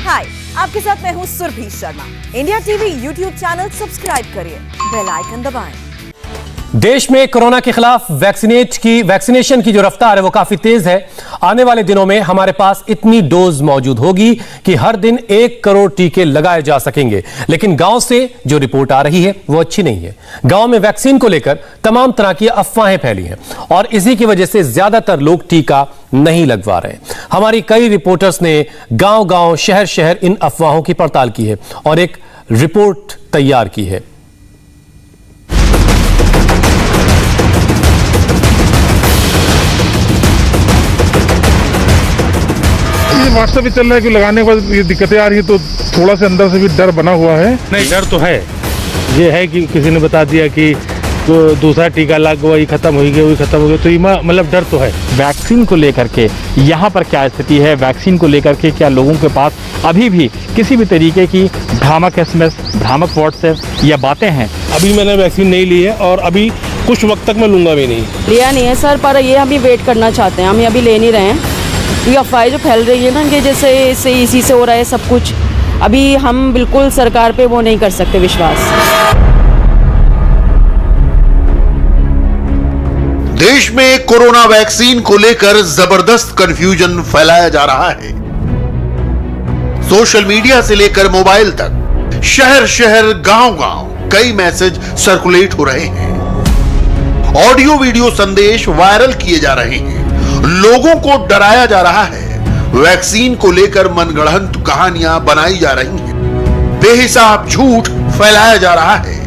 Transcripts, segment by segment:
हाय, आपके साथ मैं हूँ Surabhi Sharma. India TV YouTube channel subscribe करिए, बेल आइकन दबाएं। देश में कोरोना के खिलाफ वैक्सीनेशन की जो रफ्तार है वो काफी तेज है। आने वाले दिनों में हमारे पास इतनी डोज मौजूद होगी कि हर दिन 1 करोड़ टीके लगाए जा सकेंगे। लेकिन गांव से जो रिपोर्ट आ रही है वो अच्छी नहीं है। गांव में वैक्सीन को लेकर तमाम तरह की अफवाहें फैली हैं और इसी की वजह से ज्यादातर लोग टीका नहीं लगवा रहे। हमारी कई रिपोर्टर्स ने गांव-गांव, शहर-शहर इन अफवाहों की पड़ताल की है और एक रिपोर्ट तैयार की है। व्हाट्सएप पे चल रहा है कि लगाने के बाद ये दिक्कतें आ रही है, तो थोड़ा सा अंदर से भी डर बना हुआ है। नहीं, डर तो है। ये है कि किसी ने बता दिया कि तो दूसरा टीका लग वही खत्म हो गया, वही खत्म हो गया, तो ये मतलब डर तो है। वैक्सीन को लेकर के यहाँ पर क्या स्थिति है, वैक्सीन को लेकर के क्या लोगों के पास अभी भी किसी भी तरीके की भ्रामक SMS, भ्रामक व्हाट्सएप या बातें हैं? अभी मैंने वैक्सीन नहीं ली है और अभी कुछ वक्त तक मैं लूँगा भी नहीं। लिया नहीं है सर, पर ये अभी वेट करना चाहते हैं। हम अभी ले नहीं रहे हैं। ये अफवाहें जो फैल रही है ना कि जैसे इसी से हो रहा है सब कुछ, अभी हम बिल्कुल सरकार पे वो नहीं कर सकते विश्वास। देश में कोरोना वैक्सीन को लेकर जबरदस्त कंफ्यूजन फैलाया जा रहा है। सोशल मीडिया से लेकर मोबाइल तक, शहर शहर, गांव गांव कई मैसेज सर्कुलेट हो रहे हैं। ऑडियो वीडियो संदेश वायरल किए जा रहे हैं। लोगों को डराया जा रहा है। वैक्सीन को लेकर मनगढ़ंत कहानियां बनाई जा रही हैं। बेहिसाब झूठ फैलाया जा रहा है।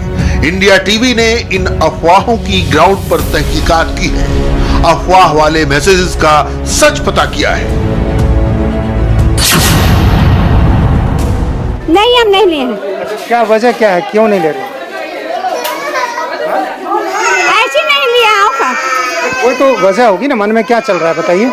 इंडिया टीवी ने इन अफवाहों की ग्राउंड पर तहकीकात की है। अफवाह वाले मैसेजेस का सच पता किया है। नहीं, हम नहीं लिए हैं। क्या वजह क्या है, क्यों नहीं ले रहे? ऐसे नहीं लिया होगा। कोई तो वजह होगी ना, मन में क्या चल रहा है बताइए।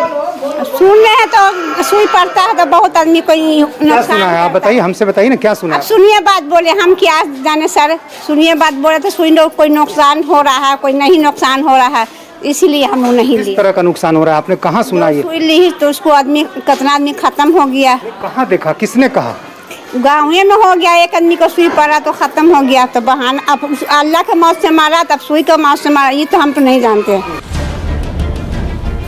सुन रहे हैं तो सुई पड़ता है तो बहुत आदमी को क्या सुना है, आप बताइए, हमसे बताइए ना क्या सुना है। अब सुनिए बात बोले, हम क्या जाने सर। सुनिए बात बोले तो सुई कोई नुकसान हो रहा है, कोई नहीं नुकसान हो रहा है, इसीलिए हम नहीं लिए। किस तरह का नुकसान हो रहा है, आपने कहाँ सुना ये? सुई ली तो उसको आदमी, कितना आदमी खत्म हो गया। कहाँ देखा, किसने कहा? गाँव में हो गया, एक आदमी को सुई पड़ा तो खत्म हो गया। तो बहाना अब अल्लाह के मौत से मारा, तब सुई के मौत से मारा, ये तो हम तो नहीं जानते।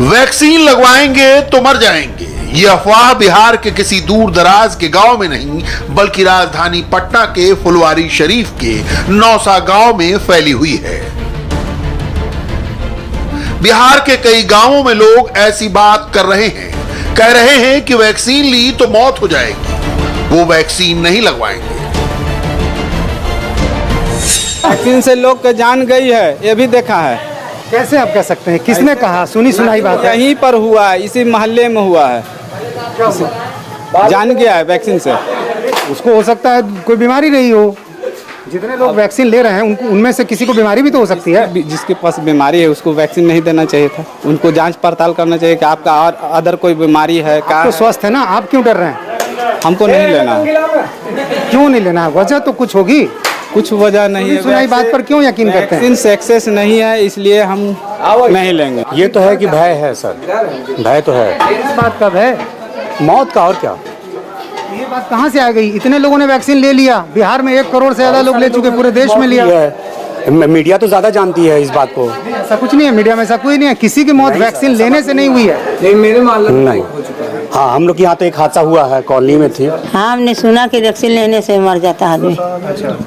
वैक्सीन लगवाएंगे तो मर जाएंगे, ये अफवाह बिहार के किसी दूर दराज के गांव में नहीं बल्कि राजधानी पटना के फुलवारी शरीफ के नौसा गांव में फैली हुई है। बिहार के कई गांवों में लोग ऐसी बात कर रहे हैं, कह रहे हैं कि वैक्सीन ली तो मौत हो जाएगी, वो वैक्सीन नहीं लगवाएंगे। वैक्सीन से लोग की जान गई है, ये भी देखा है। कैसे आप कह सकते हैं, किसने कहा? सुनी सुनाई बात है। यहीं पर हुआ है, इसी मोहल्ले में हुआ है। जान गया है वैक्सीन से। उसको हो सकता है कोई बीमारी रही हो। जितने लोग वैक्सीन ले रहे हैं उनमें से किसी को बीमारी भी तो हो सकती है। जिसके पास बीमारी है उसको वैक्सीन नहीं देना चाहिए था। उनको जांच पड़ताल करना चाहिए कि आपका और अदर कोई बीमारी है क्या। तो स्वस्थ है ना, आप क्यों डर रहे हैं? हमको नहीं लेना है। क्यों नहीं लेना है? वजह तो कुछ होगी। कुछ वजह नहीं है। सुनाई बात पर क्यों यकीन करते हैं? वैक्सीन सक्सेस नहीं है, इसलिए हम नहीं लेंगे। ये तो है कि भय है सर, भय तो है। इस बात का भय? मौत का, और क्या? ये बात कहाँ से आ गई? इतने लोगों ने वैक्सीन ले लिया। बिहार में 1 करोड़ से ज्यादा लोग ले चुके, पूरे देश में लिया। मीडिया तो ज्यादा जानती है इस बात को। ऐसा कुछ नहीं है, मीडिया में ऐसा कोई नहीं है। किसी की मौत वैक्सीन लेने से नहीं हुई है। नहीं, मेरे मालूम नहीं। हाँ, हम लोग के यहाँ तो एक हादसा हुआ है, कॉलोनी में थी। हाँ, हमने सुना कि वैक्सीन लेने से मर जाता है आदमी। अच्छा,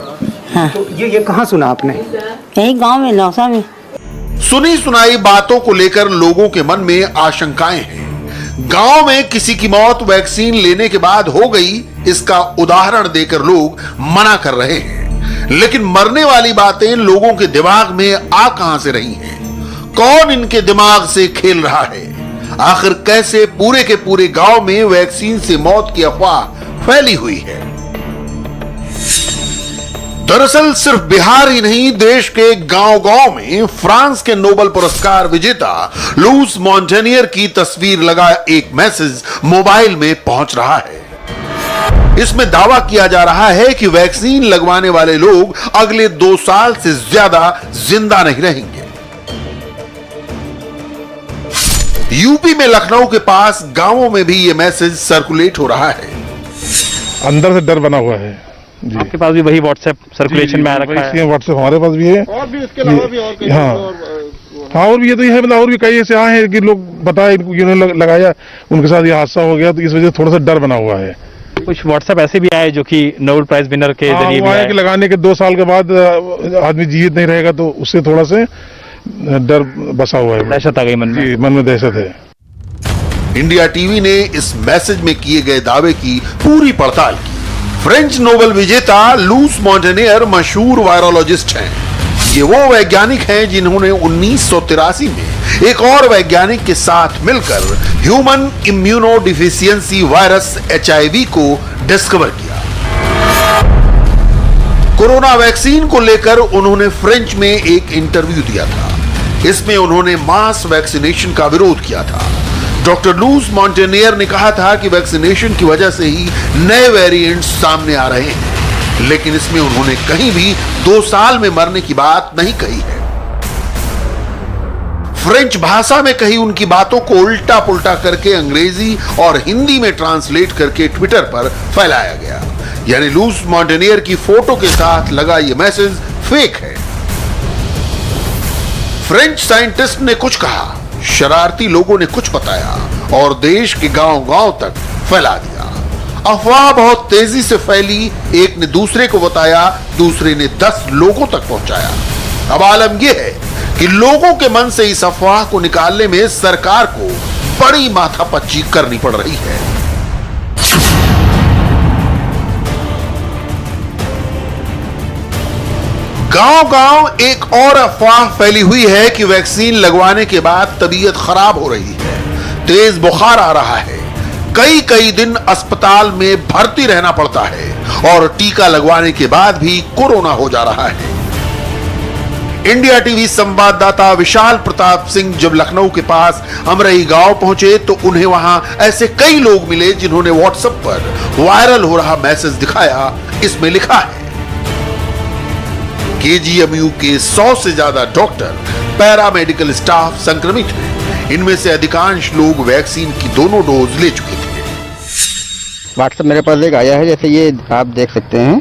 हाँ। तो ये कहाँ सुना आपने? यही गांव में, नौसा में। सुनी सुनाई बातों को लेकर लोगों के मन में आशंकाएं हैं। गांव में किसी की मौत वैक्सीन लेने के बाद हो गई, इसका उदाहरण देकर लोग मना कर रहे हैं। लेकिन मरने वाली बातें लोगों के दिमाग में आ कहां से रही हैं? कौन इनके दिमाग से खेल रहा है? आखिर कैसे पूरे के पूरे गांव में वैक्सीन से मौत की अफवाह फैली हुई है? दरअसल सिर्फ बिहार ही नहीं, देश के गांव-गांव में फ्रांस के नोबेल पुरस्कार विजेता लुईस मॉन्टेनियर की तस्वीर लगा एक मैसेज मोबाइल में पहुंच रहा है। इसमें दावा किया जा रहा है कि वैक्सीन लगवाने वाले लोग अगले 2 साल से ज्यादा जिंदा नहीं रहेंगे। यूपी में लखनऊ के पास गांवों में भी यह मैसेज सर्कुलेट हो रहा है। अंदर से डर बना हुआ है जी। आपके पास भी वही व्हाट्सएप सर्कुलेशन में आ रखा है? व्हाट्सएप हमारे पास भी है और भी इसके अलावा भी और कई हाँ और भी ये तो है, मतलब और भी कई ऐसे हैं कि लोग बताए इन्होंने लगाया, उनके साथ ये हादसा हो गया, तो इस वजह से थोड़ा सा डर बना हुआ है। कुछ व्हाट्सएप ऐसे भी आए जो कि नोबेल प्राइज विनर के जरिए भी आए कि लगाने के 2 साल के बाद आदमी जीवित नहीं रहेगा, तो उससे थोड़ा से डर बसा हुआ है, दहशत आ गई मन में। मन में दहशत है। इंडिया टीवी ने इस मैसेज में किए गए दावे की पूरी पड़ताल की। फ्रेंच नोबेल विजेता लूस मॉन्टेनियर मशहूर वायरोलॉजिस्ट हैं। ये वो वैज्ञानिक हैं जिन्होंने 1983 में एक और वैज्ञानिक के साथ मिलकर human immuno deficiency virus HIV को डिस्कवर किया। कोरोना वैक्सीन को लेकर उन्होंने फ्रेंच में एक इंटरव्यू दिया था। इसमें उन्होंने मास वैक्सीनेशन का विरोध किया था। डॉक्टर लूस मॉन्टेनियर ने कहा था कि वैक्सीनेशन की वजह से ही नए वेरिएंट्स सामने आ रहे हैं, लेकिन इसमें उन्होंने कहीं भी 2 साल में मरने की बात नहीं कही है। फ्रेंच भाषा में कही उनकी बातों को उल्टा पुल्टा करके अंग्रेजी और हिंदी में ट्रांसलेट करके ट्विटर पर फैलाया गया। यानी लूस मॉन्टेनियर की फोटो के साथ लगा यह मैसेज फेक है। फ्रेंच साइंटिस्ट ने कुछ कहा, शरारती लोगों ने कुछ बताया और देश के गांव-गांव तक फैला दिया। अफवाह बहुत तेजी से फैली, एक ने दूसरे को बताया, दूसरे ने 10 लोगों तक पहुंचाया। अब आलम यह है कि लोगों के मन से इस अफवाह को निकालने में सरकार को बड़ी माथापच्ची करनी पड़ रही है। गांव-गांव एक और अफवाह फैली हुई है कि वैक्सीन लगवाने के बाद तबीयत खराब हो रही है, तेज बुखार आ रहा है, कई दिन अस्पताल में भर्ती रहना पड़ता है और टीका लगवाने के बाद भी कोरोना हो जा रहा है। इंडिया टीवी संवाददाता विशाल प्रताप सिंह जब लखनऊ के पास अमरई गांव पहुंचे तो उन्हें वहां ऐसे कई लोग मिले जिन्होंने व्हाट्सएप पर वायरल हो रहा मैसेज दिखाया। इसमें लिखा है, KGMU के 100 से ज्यादा डॉक्टर, पैरामेडिकल स्टाफ संक्रमित हैं। इनमें से अधिकांश लोग वैक्सीन की दोनों डोज ले चुके थे। व्हाट्सएप मेरे पास एक आया है, जैसे ये आप देख सकते हैं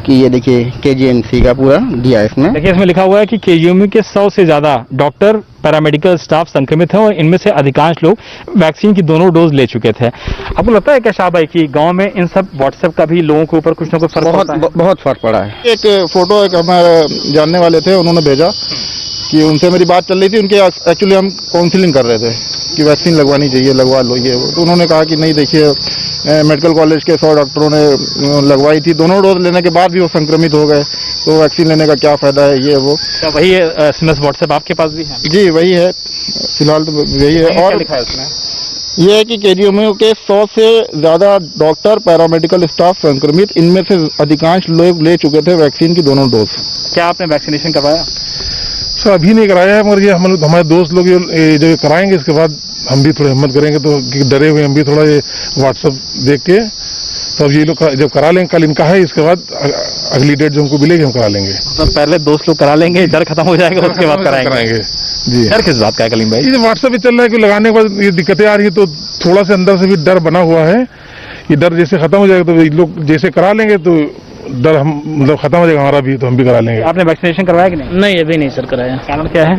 कि ये देखिए KGMC का पूरा दिया है इसमें। देखिए इसमें लिखा हुआ है कि KGMU के 100 से ज्यादा डॉक्टर, पैरामेडिकल स्टाफ संक्रमित हैं और इनमें से अधिकांश लोग वैक्सीन की दोनों डोज ले चुके थे। आपको लगता है क्या शाह भाई कि गांव में इन सब व्हाट्सएप का भी लोगों के ऊपर कुछ ना कुछ फर्क पड़ता है? बहुत फर्क पड़ा है। एक फोटो एक हमारे जानने वाले थे, उन्होंने भेजा कि उनसे मेरी बात चल रही थी, उनके एक्चुअली हम काउंसलिंग कर रहे थे कि वैक्सीन लगवानी चाहिए, लगवा लो ये वो। तो उन्होंने कहा कि नहीं, देखिए मेडिकल कॉलेज के 100 डॉक्टरों ने लगवाई थी, दोनों डोज लेने के बाद भी वो संक्रमित हो गए, तो वैक्सीन लेने का क्या फायदा है, ये वो। तो वही SMS व्हाट्सएप आपके पास भी है? जी वही है, फिलहाल तो वही है। और लिखा है उसमें ये है कि KGMU के 100 से ज्यादा डॉक्टर, पैरामेडिकल स्टाफ संक्रमित, इनमें से अधिकांश लोग ले चुके थे वैक्सीन की दोनों डोज। क्या आपने वैक्सीनेशन करवाया? सर अभी नहीं कराया है, मगर ये हमारे दोस्त लोग जो कराएंगे, इसके बाद हम भी थोड़ा हिम्मत करेंगे। तो डरे हुए हम भी थोड़ा ये व्हाट्सएप देख के, तो अब ये लोग जब करा लेंगे, कल इनका है, इसके बाद अगली डेट जो हमको मिलेगी हम करा लेंगे। तो पहले दोस्त लोग करा लेंगे, डर खत्म हो जाएगा, उसके बाद कराएंगे जी। डर किस बात का है कलीम भाई? ये व्हाट्सएप पे चल रहा है कि लगाने के बाद ये दिक्कतें आ रही है, तो थोड़ा सा अंदर से भी डर बना हुआ है। ये डर जैसे खत्म हो जाएगा तो ये लोग जैसे करा लेंगे तो डर हम मतलब खत्म हो जाएगा हमारा भी, तो हम भी करा लेंगे। आपने वैक्सीनेशन करवाया कि नहीं? नहीं अभी नहीं सर कराया। कारण क्या है?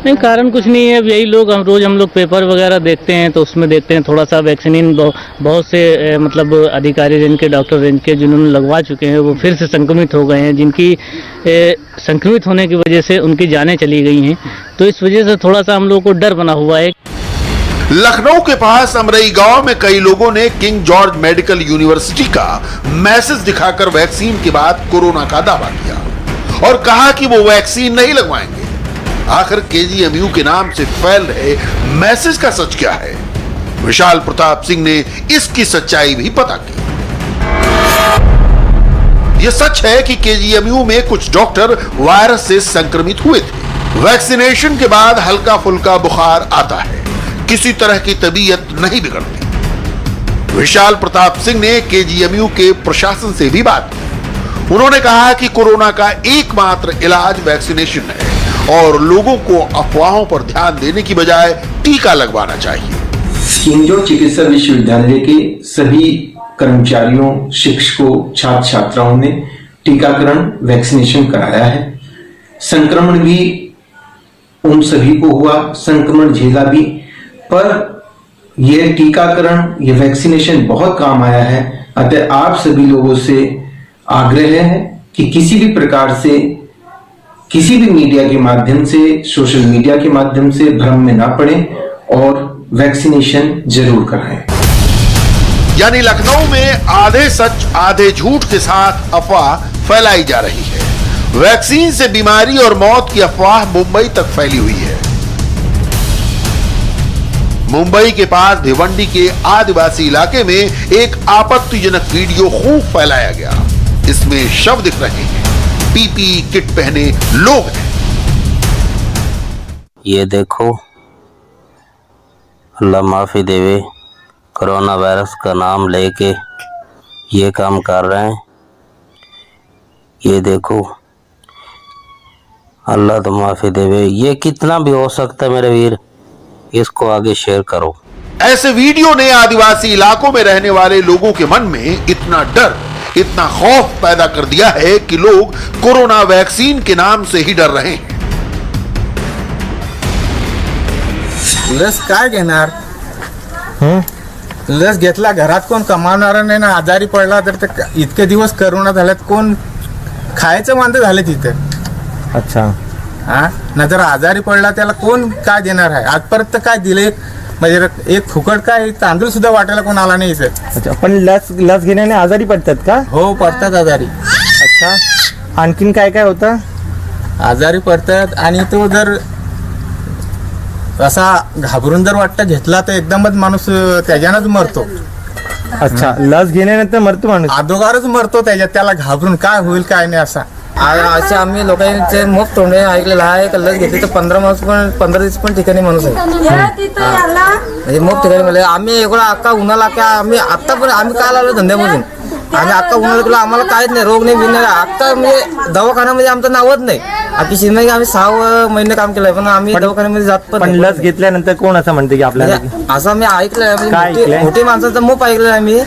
नहीं कारण कुछ नहीं है, यही लोग हम लोग पेपर वगैरह देखते हैं तो उसमें देखते हैं थोड़ा सा वैक्सीन बहुत से मतलब अधिकारी रेंज के, डॉक्टर रेंज के जिन्होंने लगवा चुके हैं वो फिर से संक्रमित हो गए हैं, जिनकी संक्रमित होने की वजह से उनकी जानें चली गई हैं, तो इस वजह से थोड़ा सा हम लोग को डर बना हुआ है। लखनऊ के पास अमरई गांव में कई लोगों ने किंग जॉर्ज मेडिकल यूनिवर्सिटी का मैसेज दिखाकर वैक्सीन के बाद कोरोना का दावा किया और कहा कि वो वैक्सीन नहीं लगवाएंगे। आखिर KGMU के नाम से फैल रहे मैसेज का सच क्या है? विशाल प्रताप सिंह ने इसकी सच्चाई भी पता की। यह सच है कि KGMU में कुछ डॉक्टर वायरस से संक्रमित हुए थे। वैक्सीनेशन के बाद हल्का फुल्का बुखार आता है, किसी तरह की तबीयत नहीं बिगड़ती। विशाल प्रताप सिंह ने KGMU के प्रशासन से भी बात की। उन्होंने कहा कि कोरोना का एकमात्र इलाज वैक्सीनेशन है और लोगों को अफवाहों पर ध्यान देने की बजाय टीका लगवाना चाहिए। किंग जॉर्ज चिकित्सा विश्वविद्यालय के सभी कर्मचारियों, शिक्षकों, छात्र छात्राओं ने टीकाकरण वैक्सीनेशन कराया है। संक्रमण भी उन सभी को हुआ, संक्रमण झेला भी, पर यह टीकाकरण, यह वैक्सीनेशन बहुत काम आया है। अतः आप सभी लोगों से आग्रह है कि किसी भी प्रकार से, किसी भी मीडिया के माध्यम से, सोशल मीडिया के माध्यम से भ्रम में ना पड़े और वैक्सीनेशन जरूर कराएं। यानी लखनऊ में आधे सच आधे झूठ के साथ अफवाह फैलाई जा रही है। वैक्सीन से बीमारी और मौत की अफवाह मुंबई तक फैली हुई है। मुंबई के पास भिवंडी के आदिवासी इलाके में एक आपत्तिजनक वीडियो खूब फैलाया गया। इसमें शव दिख रहे हैं, पीपीई किट पहने लोग हैं। ये देखो, अल्लाह माफी देवे, कोरोना वायरस का नाम लेके ये काम कर रहे हैं। ये देखो, अल्लाह तो माफी देवे। ये कितना भी हो सकता है मेरे वीर, इसको आगे शेयर करो। ऐसे वीडियो ने आदिवासी इलाकों में रहने वाले लोगों के मन में इतना डर, इतना खौफ पैदा कर दिया है कि लोग कोरोना वैक्सीन के नाम से ही डर रहे हैं। लस काय घेणार? लस घेतला, घरात कोण कमावणार नाही ना, आजारी पडला तर इतके दिवस करोना झाल्यात, कोण खायचं वांदे झाले तिथे। अच्छा, हा ना, जर आजारी पडला त्याला कोण काय देणार आहे? आजपर्यंत काय दिले? म्हणजे एक फुकट काय तांदूळ सुद्धा वाटायला कोण आला नाही इथे। अच्छा, पण लस घेण्याने आजारी पडतात का? हो, पडतात आजारी। अच्छा, आणखीन काय काय होतं? आजारी पडतात आणि तो जर असा घाबरून जर वाटतं घेतला तर एकदमच माणूस त्याच्यानंच मरतो। अच्छा, लस घेण्यानंतर मरतो माणूस? अगोदरच मरतो त्याच्यात, त्याला घाबरून काय होईल काय नाही असा। असे आम्ही लोकांचे मुख तोंडे ऐकलेलं आहे की लस घेतली तर 15 दिवस पण ठिकाणी माणूस आहे, म्हणजे मुख ठिकाणी म्हणजे आम्ही एवढा अक्का उन्हाला का आम्ही आतापर्यंत आम्ही काय लावलं धंद्यामधून, आम्ही अक्का उन्हाला केला, आम्हाला काहीच नाही, रोग नाही, बिन आत्ता म्हणजे दवाखान्यामध्ये आमचं नावच नाही। आपली शिंदे आम्ही 6 महिने काम केलंय, पण आम्ही दवाखान्यामध्ये जात पण लस घेतल्यानंतर कोण असं म्हणते की आपल्याला? असं मी ऐकलंय, मोठी माणसांचा मुख ऐकलंय आम्ही,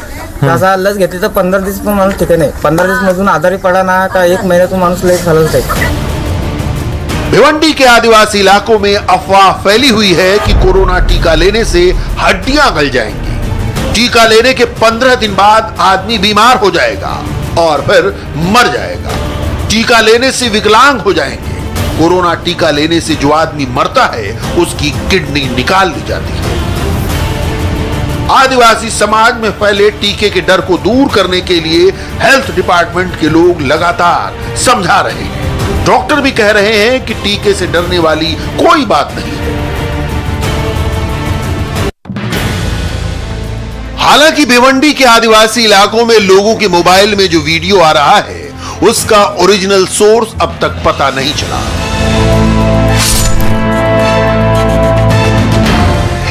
असा लस घेतली तर 15 दिवस पण माणूस ठिकाणी नाही, 15 दिवस मधून आजारी पडा ना का 1 महिन्यातून माणूस लेट झालाच आहे। भिवंडी के आदिवासी इलाकों में अफवाह फैली हुई है कि कोरोना टीका लेने से हड्डियां गल जाएंगी। टीका लेने के 15 दिन बाद आदमी बीमार हो जाएगा और फिर मर जाएगा। टीका लेने से विकलांग हो जाएंगे। कोरोना टीका लेने से जो आदमी मरता है उसकी किडनी निकाल ली जाती है। आदिवासी समाज में फैले टीके के डर को दूर करने के लिए हेल्थ डिपार्टमेंट के लोग लगातार समझा रहे हैं। डॉक्टर भी कह रहे हैं कि टीके से डरने वाली कोई बात नहीं है। हालांकि भिवंडी के आदिवासी इलाकों में लोगों के मोबाइल में जो वीडियो आ रहा है उसका ओरिजिनल सोर्स अब तक पता नहीं चला।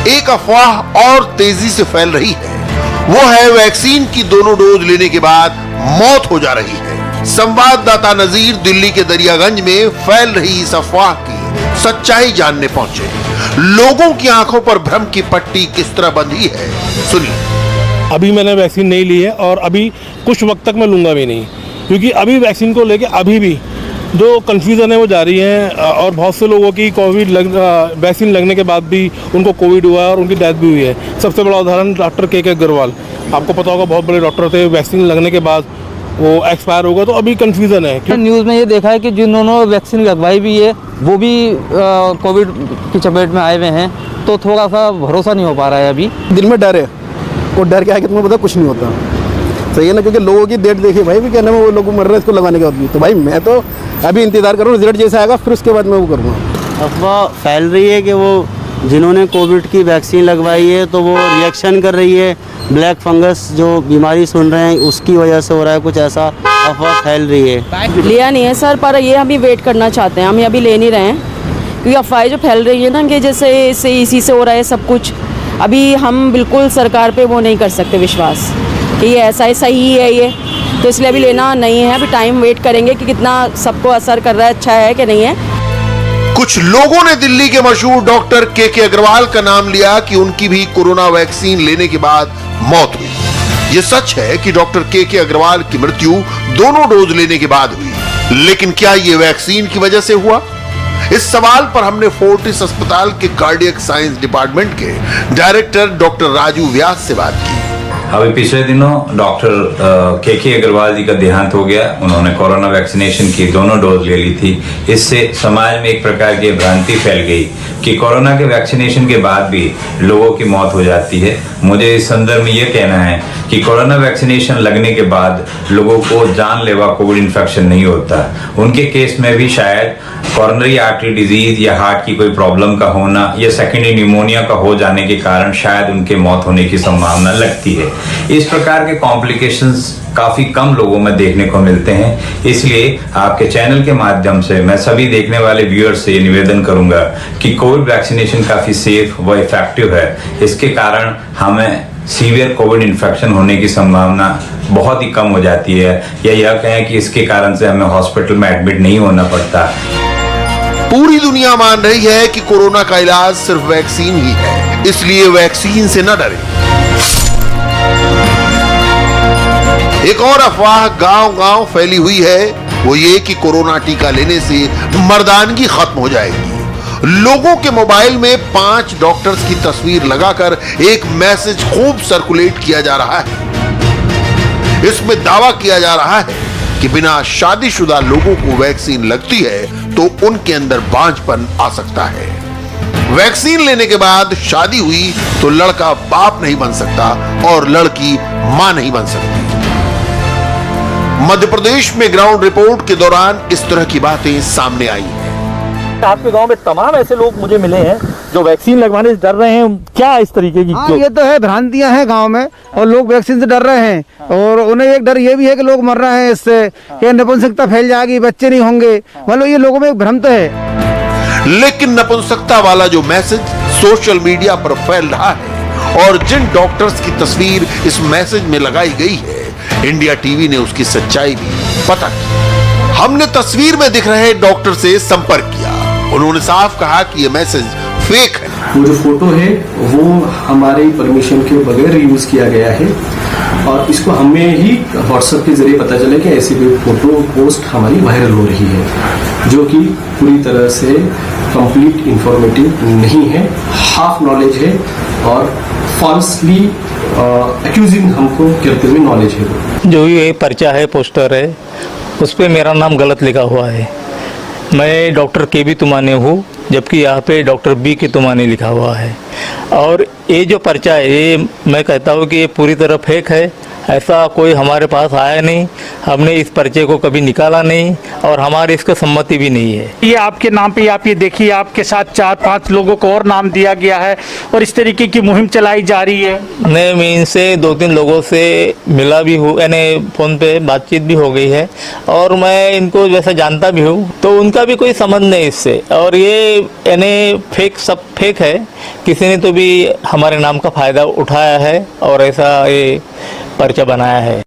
एक अफवाह और तेजी से फैल रही है, वो है वैक्सीन की दोनों डोज लेने के बाद मौत हो जा रही है। संवाददाता नजीर दिल्ली के दरियागंज में फैल रही इस अफवाह की सच्चाई जानने पहुंचे। लोगों की आंखों पर भ्रम की पट्टी किस तरह बंधी है, सुनिए। अभी मैंने वैक्सीन नहीं ली है और अभी कुछ वक्त तक मैं लूंगा भी नहीं, क्योंकि अभी वैक्सीन को लेके अभी भी जो कन्फ्यूज़न है वो जारी है। और बहुत से लोगों की वैक्सीन लगने के बाद भी उनको कोविड हुआ और उनकी डेथ भी हुई है। सबसे बड़ा उदाहरण डॉक्टर के अग्रवाल, आपको पता होगा, बहुत बड़े डॉक्टर थे, वैक्सीन लगने के बाद वो एक्सपायर होगा। तो अभी कन्फ्यूज़न है। न्यूज़ में ये देखा है कि जिन्होंने वैक्सीन लगवाई भी है वो भी कोविड की चपेट में आए हुए हैं, तो थोड़ा सा भरोसा नहीं हो पा रहा है अभी। दिल में डर है, वो डर क्या है कि तुम्हें पता कुछ नहीं होता, सही है ना, क्योंकि लोगों की डेट देखिए भाई, भी कहना वो लोग मर रहे हैं इसको लगाने के बाद भी। तो भाई मैं तो अभी इंतजार करूँ, रिजल्ट जैसा आएगा फिर उसके बाद मैं वो करूँगा। अफवाह फैल रही है कि वो जिन्होंने कोविड की वैक्सीन लगवाई है तो वो रिएक्शन कर रही है, ब्लैक फंगस जो बीमारी सुन रहे हैं उसकी वजह से हो रहा है, कुछ ऐसा अफवाह फैल रही है। लिया नहीं है सर, पर ये हम भी वेट करना चाहते हैं, हम अभी ले नहीं रहे हैं, क्योंकि अफवाहें जो फैल रही है ना कि जैसे इसी से हो रहा है सब कुछ, अभी हम बिल्कुल सरकार पे वो नहीं कर सकते विश्वास कि ये ऐसा है, सही है ये, तो इसलिए अभी लेना नहीं है। अभी टाइम वेट करेंगे कि कितना सबको असर कर रहा है, अच्छा है कि नहीं है। कुछ लोगों ने दिल्ली के मशहूर डॉक्टर के अग्रवाल का नाम लिया कि उनकी भी कोरोना वैक्सीन लेने के बाद मौत हुई। ये सच है कि डॉक्टर के अग्रवाल की मृत्यु दोनों डोज लेने के बाद हुई, लेकिन क्या ये वैक्सीन की वजह से हुआ? इस सवाल पर हमने फोर्टिस अस्पताल के कार्डियक साइंस डिपार्टमेंट के डायरेक्टर डॉक्टर राजू व्यास से बात की। अभी पिछले दिनों डॉक्टर के अग्रवाल जी का देहांत हो गया। उन्होंने कोरोना वैक्सीनेशन की दोनों डोज ले ली थी। इससे समाज में एक प्रकार की भ्रांति फैल गई कि कोरोना के वैक्सीनेशन के बाद भी लोगों की मौत हो जाती है। मुझे इस संदर्भ में यह कहना है कि कोरोना वैक्सीनेशन लगने के बाद लोगों को जानलेवा कोविड इन्फेक्शन नहीं होता। उनके केस में भी शायद कॉरोनरी आर्टरी डिजीज या हार्ट की कोई प्रॉब्लम का होना या सेकेंडरी न्यूमोनिया का हो जाने के कारण शायद उनके मौत होने की संभावना लगती है। इस प्रकार के कॉम्प्लिकेशंस काफी कम लोगों में देखने को मिलते हैं। इसलिए आपके चैनल के माध्यम से मैं सभी देखने वाले व्यूअर्स से ये निवेदन करूंगा कि कोविड वैक्सीनेशन काफी सेफ व इफेक्टिव है। इसके कारण हमें सीवियर कोविड इन्फेक्शन होने की संभावना बहुत ही कम हो जाती है, या यह कहें कि इसके कारण से हमें हॉस्पिटल में एडमिट नहीं होना पड़ता। पूरी दुनिया मान रही है कि कोरोना का इलाज सिर्फ वैक्सीन ही है, इसलिए वैक्सीन से न डरें। एक और अफवाह गांव-गांव फैली हुई है, वो ये कि कोरोना टीका लेने से मर्दानगी खत्म हो जाएगी। लोगों के मोबाइल में 5 डॉक्टर्स की तस्वीर लगाकर एक मैसेज खूब सर्कुलेट किया जा रहा है। इसमें दावा किया जा रहा है कि बिना शादीशुदा लोगों को वैक्सीन लगती है तो उनके अंदर बांझपन आ सकता है। वैक्सीन लेने के बाद शादी हुई तो लड़का बाप नहीं बन सकता और लड़की मां नहीं बन सकती। मध्य प्रदेश में ग्राउंड रिपोर्ट के दौरान इस तरह की बातें सामने आई हैं। आपके गांव में तमाम ऐसे लोग मुझे मिले हैं जो वैक्सीन लगवाने से डर रहे हैं। क्या इस तरीके की? हाँ, ये तो है, भ्रांतियां हैं गांव में और लोग वैक्सीन से डर रहे हैं। और उन्हें एक डर ये भी है कि लोग मर रहे हैं इससे, कि नपुंसकता फैल जाएगी, बच्चे नहीं होंगे। मतलब ये लोगों में एक भ्रम है। लेकिन नपुंसकता वाला जो मैसेज सोशल मीडिया पर फैल रहा है और जिन डॉक्टर्स की तस्वीर इस मैसेज में लगाई गई है, इंडिया टीवी ने उसकी सच्चाई भी पता की। हमने तस्वीर में दिख रहे डॉक्टर से संपर्क किया। उन्होंने साफ कहा कि यह मैसेज फेक है। वो जो फोटो है वो हमारे परमिशन के बगैर यूज किया गया है और इसको हमें ही व्हाट्सएप के जरिए पता चला कि ऐसी कोई फोटो पोस्ट हमारी वायरल हो रही है, जो कि पूरी तरह से कंप्लीट इंफॉर्मेटिव नहीं है, हाफ नॉलेज है और फॉल्सली एक्यूजिंग हमको करते हुए नॉलेज है। जो ये पर्चा है, पोस्टर है, उस पर मेरा नाम गलत लिखा हुआ है। मैं डॉक्टर के तुमाने हूँ, जबकि यहाँ पे डॉक्टर बी के तुमाने लिखा हुआ है। और ये जो पर्चा है, ये मैं कहता हूँ कि ये पूरी तरह फेक है। ऐसा कोई हमारे पास आया नहीं, हमने इस पर्चे को कभी निकाला नहीं और हमारी इसको सम्मति भी नहीं है। ये आपके नाम पे आप ये देखिए, आपके साथ 4-5 लोगों को और नाम दिया गया है और इस तरीके की मुहिम चलाई जा रही है। नहीं, मैं इनसे 2-3 लोगों से मिला भी हूँ, यानी फ़ोन पे बातचीत भी हो गई है और मैं इनको जैसे जानता भी हूँ, तो उनका भी कोई संबंध नहीं इससे। और ये यानी फेक, सब फेक है। किसी ने तो भी हमारे नाम का फ़ायदा उठाया है और ऐसा ये पर्चा बनाया है।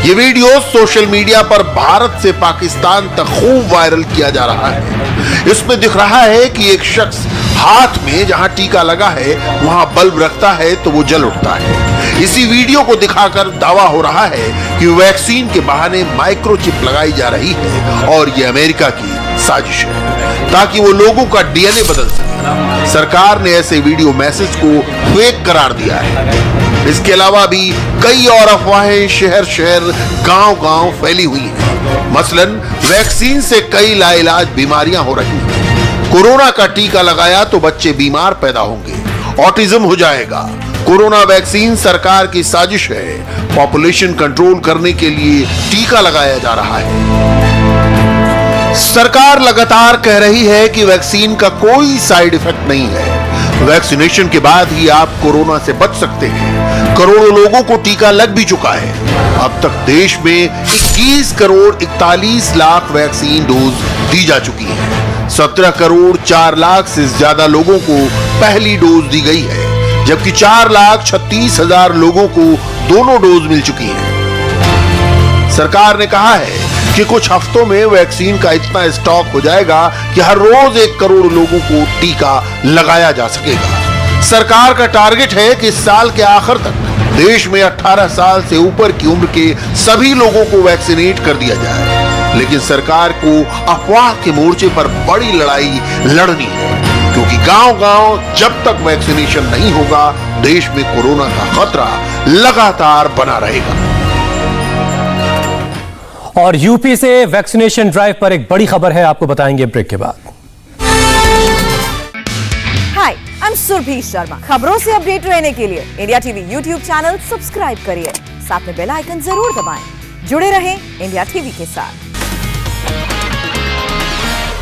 ये वीडियो सोशल मीडिया पर भारत से पाकिस्तान तक खूब वायरल किया जा रहा है। इसमें दिख रहा है कि एक शख्स हाथ में जहां टीका लगा है वहां बल्ब रखता है तो वो जल उठता है। इसी वीडियो को दिखाकर दावा हो रहा है कि वैक्सीन के बहाने माइक्रोचिप लगाई जा रही है और ये अमेरिका की साजिश है ताकि वो लोगों का डीएनए बदल सके। सरकार ने ऐसे वीडियो मैसेज को फेक करार दिया है। इसके अलावा भी कई और अफवाहें शहर शहर गांव गांव फैली हुई हैं। मसलन वैक्सीन से कई लाइलाज बीमारियां हो रही हैं। कोरोना का टीका लगाया तो बच्चे बीमार पैदा होंगे, ऑटिज्म हो जाएगा। कोरोना वैक्सीन सरकार की साजिश है, पॉपुलेशन कंट्रोल करने के लिए टीका लगाया जा रहा है। सरकार लगातार कह रही है कि वैक्सीन का कोई साइड इफेक्ट नहीं है, वैक्सीनेशन के बाद ही आप कोरोना से बच सकते हैं। करोड़ों लोगों को टीका लग भी चुका है। अब तक देश में 21 करोड़ 41 लाख वैक्सीन डोज दी जा चुकी है। 17 करोड़ 4 लाख से ज्यादा लोगों को पहली डोज दी गई है, जबकि 4,36,000 लोगों को दोनों डोज मिल चुकी हैं। सरकार ने कहा है कि कुछ हफ्तों में वैक्सीन का इतना स्टॉक हो जाएगा कि हर रोज 1 करोड़ लोगों को टीका लगाया जा सकेगा। सरकार का टारगेट है कि इस साल के आखिर तक देश में 18 साल से ऊपर की उम्र के सभी लोगों को वैक्सीनेट कर दिया जाए। लेकिन सरकार को अफवाह के मोर्चे पर बड़ी लड़ाई लड़नी है, क्योंकि गांव-गांव जब तक वैक्सीनेशन नहीं होगा, देश में कोरोना का खतरा लगातार बना रहेगा। और यूपी से वैक्सीनेशन ड्राइव पर एक बड़ी खबर है, आपको बताएंगे ब्रेक के बाद। हाय, आई एम सुरभि शर्मा। खबरों से अपडेट रहने के लिए India TV YouTube channel subscribe करिए, साथ में बेल आइकन जरूर दबाएं। जुड़े रहें इंडिया टीवी के साथ।